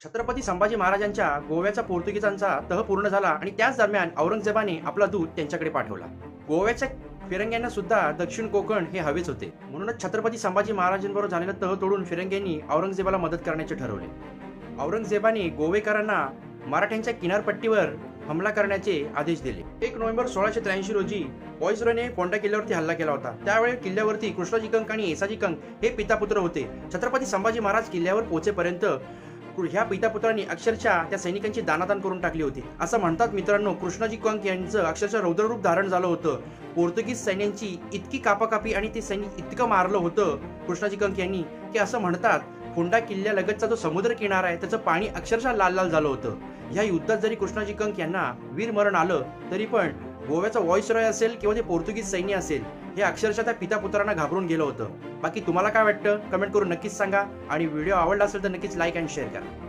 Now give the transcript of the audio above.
छत्रपती संभाजी महाराजांच्या गोव्याचा पोर्तुगीजांचा तह पूर्ण झाला आणि त्याच दरम्यान औरंगजेबाने आपला दूत त्यांच्याकडे पाठवला. गोव्याच्या फिरंग्यांना सुद्धा दक्षिण कोकण हे हवेच होते. म्हणूनच छत्रपती संभाजी महाराजांबरोबर झालेला तह तोडून फिरंग्यांनी औरंगजेबाला मदत करण्याचे ठरवले. औरंगजेबाने गोवेकरांना मराठ्यांच्या किनारपट्टीवर हमला करण्याचे आदेश दिले. 1 नोव्हेंबर 1683 रोजी व्हॉइसरॉयने कोंढा किल्ल्यावरती हल्ला केला होता. त्यावेळी किल्ल्यावरती कृष्णाजी कंक आणि येसाजी कंक हे पितापुत्र होते. छत्रपती संभाजी महाराज किल्ल्यावर पोहोचेपर्यंत ह्या पितापुत्रांनी अक्षरशः त्या सैनिकांची दानादान करून टाकली होती. असं म्हणतात मित्रांनो, कृष्णाजी कंक यांचं अक्षरशः रौद्ररूप धारण झालं होतं. पोर्तुगीज सैन्यांची इतकी कापाकापी आणि ते सैनिक इतकं मारलं होतं कृष्णाजी कंक यांनी की असं म्हणतात कोंढा किल्ल्यालगतचा जो समुद्र किनारा आहे त्याचं पाणी अक्षरशः लाल लाल झालं होतं. ह्या युद्धात जरी कृष्णाजी कंक यांना वीरमरण आलं तरी पण गोव्याचा व्हॉइसरॉय असेल किंवा ते पोर्तुगीज सैन्य असेल हे अक्षरशः त्या पितापुत्रांना घाबरून गेलं होतं. बाकी तुम्हाला काय वाटतं कमेंट करून नक्कीच सांगा आणि व्हिडिओ आवडला असेल तर नक्कीच लाईक आणि शेअर करा.